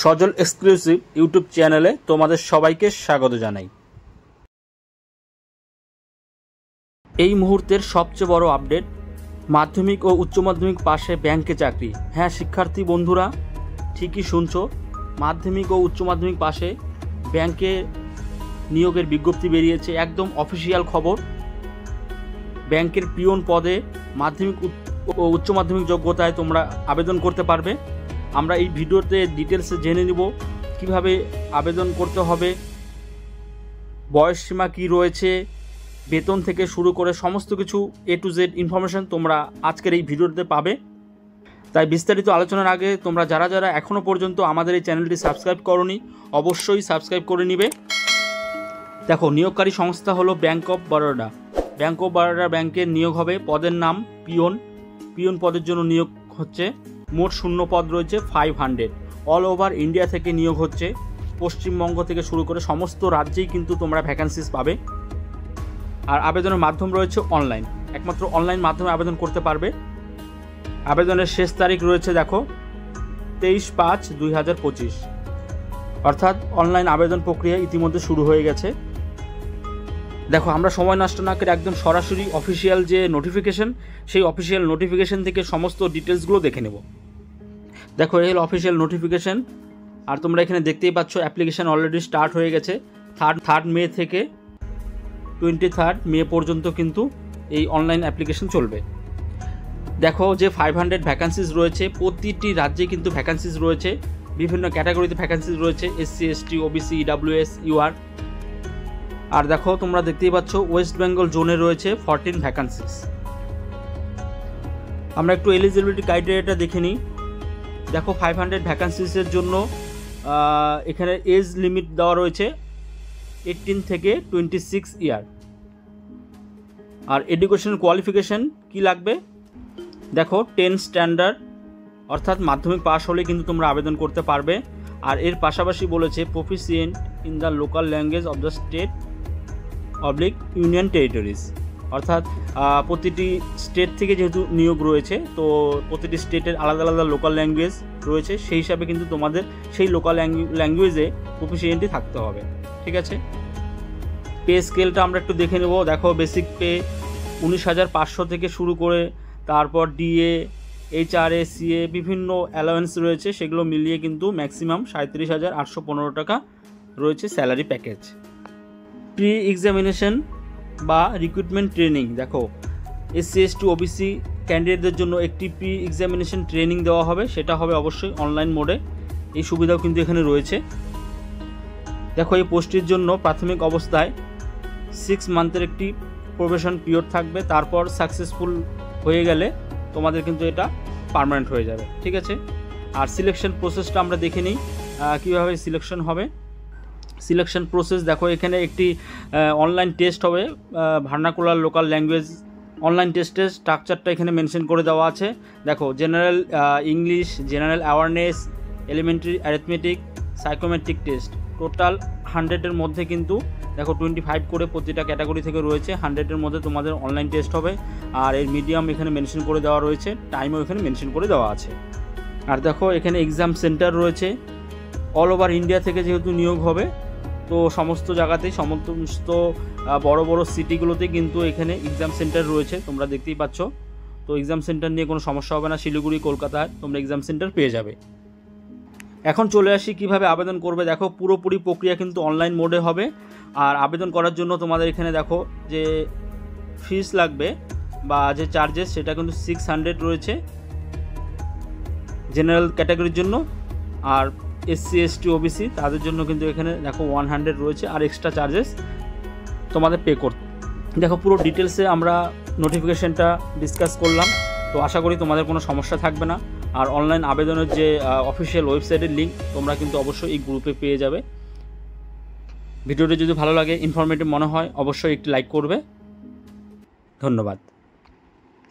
সজল exclusive YouTube চ্যানেলে তোমাদের সবাইকে স্বাগত জানাই। এই মুহূর্তের সবচেয়ে বড় আপডেট, মাধ্যমিক ও উচ্চ মাধ্যমিক পাশে ব্যাংকে চাকরি। হ্যাঁ শিক্ষার্থী বন্ধুরা, ঠিকই শুনছো, মাধ্যমিক ও উচ্চ মাধ্যমিক পাশে ব্যাংকে নিয়োগের বিজ্ঞপ্তি বেরিয়েছে, একদম অফিসিয়াল খবর। ব্যাংকের পিওন পদে মাধ্যমিক ও উচ্চ মাধ্যমিক যোগ্যতায় তোমরা আবেদন করতে পারবে। আমরা এই ভিডিওতে ডিটেলসে জেনে নিব কিভাবে আবেদন করতে হবে, বয়স সীমা কী রয়েছে, বেতন থেকে শুরু করে সমস্ত কিছু A to Z ইনফরমেশন তোমরা আজকের এই ভিডিওতে পাবে। তাই বিস্তারিত আলোচনার আগে তোমরা যারা যারা এখনও পর্যন্ত আমাদের এই চ্যানেলটি সাবস্ক্রাইব করোনি অবশ্যই সাবস্ক্রাইব করে নিবে। দেখো, নিয়োগকারী সংস্থা হলো bank of Baroda. Bank of Baroda ব্যাংকের নিয়োগ হবে, পদের নাম পিওন। পিওন পদের জন্য নিয়োগ হচ্ছে, মোট শূন্য পদ রয়েছে 500। অল ওভার ইন্ডিয়া থেকে নিয়োগ হচ্ছে, পশ্চিমবঙ্গ থেকে শুরু করে সমস্ত রাজ্যেই কিন্তু তোমরা ভ্যাকান্সিস পাবে। আর আবেদনের মাধ্যম রয়েছে অনলাইন, একমাত্র অনলাইন মাধ্যমে আবেদন করতে পারবে। আবেদনের শেষ তারিখ রয়েছে দেখো 23/5/2025, অর্থাৎ অনলাইন আবেদন প্রক্রিয়া ইতিমধ্যে শুরু হয়ে গেছে। দেখো, আমরা সময় নষ্ট না করে একদম সরাসরি অফিসিয়াল যে নোটিফিকেশন, সেই অফিসিয়াল নোটিফিকেশন থেকে সমস্ত ডিটেলসগুলো দেখে নেব। দেখো, এই হলো অফিসিয়াল নোটিফিকেশন, আর তোমরা এখানে দেখতেই পাচ্ছ অ্যাপ্লিকেশান অলরেডি স্টার্ট হয়ে গেছে। 3 মে থেকে 23 মে পর্যন্ত কিন্তু এই অনলাইন অ্যাপ্লিকেশন চলবে। দেখো, যে 500 ভ্যাকান্সিস রয়েছে, প্রতিটি রাজ্যে কিন্তু ভ্যাকান্সিস রয়েছে, বিভিন্ন ক্যাটাগরিতে ভ্যাকান্সিস রয়েছে, SC ST OBC EWS UR। আর দেখো, তোমরা দেখতেই পাচ্ছ ওয়েস্ট বেঙ্গল জোনে রয়েছে 14 ভ্যাকান্সিস। আমরা একটু এলিজিবিলিটি ক্রাইটেরিয়াটা দেখে নিই। দেখো, 500 ভ্যাকান্সিসের জন্য এখানে এজ লিমিট দেওয়া রয়েছে 18 থেকে 26 ইয়ার। আর এডুকেশন কোয়ালিফিকেশান কি লাগবে, দেখো 10 স্ট্যান্ডার্ড, অর্থাৎ মাধ্যমিক পাস হলে কিন্তু তোমরা আবেদন করতে পারবে। আর এর পাশাপাশি বলেছে proficient in the local language of the state union territories, অর্থাৎ প্রতিটি স্টেট থেকে যেহেতু নিয়োগ রয়েছে, তো প্রতিটি স্টেটের আলাদা আলাদা লোকাল ল্যাঙ্গুয়েজ রয়েছে, সেই হিসাবে কিন্তু তোমাদের সেই লোকাল ল্যাঙ্গুয়েজে প্রফিসিয়েন্টই থাকতে হবে। ঠিক আছে, পে স্কেলটা আমরা একটু দেখে নেব। দেখো, বেসিক পে 19,500 থেকে শুরু করে, তারপর DA HRA CA বিভিন্ন অ্যালাওয়েন্স রয়েছে, সেগুলো মিলিয়ে কিন্তু ম্যাক্সিমাম 37,815 টাকা রয়েছে স্যালারি প্যাকেজ। প্রি এক্সামিনেশন বা রিক্রুটমেন্ট ট্রেনিং, দেখো SC ST OBC ক্যান্ডিডেটদের জন্য একটি প্রি এক্সামিনেশন ট্রেনিং দেওয়া হবে, সেটা হবে অবশ্যই অনলাইন মোডে। এই সুবিধাও কিন্তু এখানে রয়েছে। দেখো, এই পোস্টটির জন্য প্রাথমিক অবস্থায় 6 মান্থের একটি প্রবেশন পিরিয়ড থাকবে, তারপর সাকসেসফুল হয়ে গেলে তোমাদের কিন্তু এটা পার্মানেন্ট হয়ে যাবে। ঠিক আছে, আর সিলেকশন প্রসেসটা আমরা দেখে নিই কীভাবে সিলেকশন হবে। সিলেকশন প্রসেস দেখো, এখানে একটি অনলাইন টেস্ট হবে, ভার্নাকুলার লোকাল ল্যাঙ্গুয়েজ অনলাইন টেস্টের স্ট্রাকচারটা এখানে মেনশন করে দেওয়া আছে। দেখো, general English, general awareness, elementary arithmetic, psychometric test, total 100-এর মধ্যে কিন্তু দেখো 25 করে প্রতিটা ক্যাটাগরি থেকে রয়েছে। 100-এর মধ্যে তোমাদের অনলাইন টেস্ট হবে, আর এর মিডিয়াম এখানে মেনশন করে দেওয়া রয়েছে, টাইমও এখানে মেনশন করে দেওয়া আছে। আর দেখো, এখানে এক্সাম সেন্টার রয়েছে, অল ওভার ইন্ডিয়া থেকে যেহেতু নিয়োগ হবে, তো সমস্ত জায়গাতেই সমস্ত বড় বড় সিটিগুলোতে কিন্তু এখানে এক্সাম সেন্টার রয়েছে, তোমরা দেখতেই পাচ্ছ। তো এক্সাম সেন্টার নিয়ে কোনো সমস্যা হবে না, শিলিগুড়ি কলকাতায় তোমরা এক্সাম সেন্টার পেয়ে যাবে। এখন চলে আসি কিভাবে আবেদন করবে। দেখো, পুরোপুরি প্রক্রিয়া কিন্তু অনলাইন মোডে হবে। আর আবেদন করার জন্য তোমাদের এখানে দেখো যে ফিস লাগবে বা যে চার্জেস, সেটা কিন্তু 600 রয়েছে জেনারেল ক্যাটাগরির জন্য, আর SC ST OBC তাদের জন্য কিন্তু এখানে দেখো 100 রয়েছে, আর এক্সট্রা চার্জেস তোমাদের পে করতে। দেখো, পুরো ডিটেলসে আমরা নোটিফিকেশানটা ডিসকাস করলাম, তো আশা করি তোমাদের কোনো সমস্যা থাকবে না। আর অনলাইন আবেদনের যে অফিসিয়াল ওয়েবসাইটের লিঙ্ক তোমরা কিন্তু অবশ্যই এই গ্রুপে পেয়ে যাবে। ভিডিওটি যদি ভালো লাগে, ইনফরমেটিভ মনে হয়, অবশ্যই একটি লাইক করবে। ধন্যবাদ।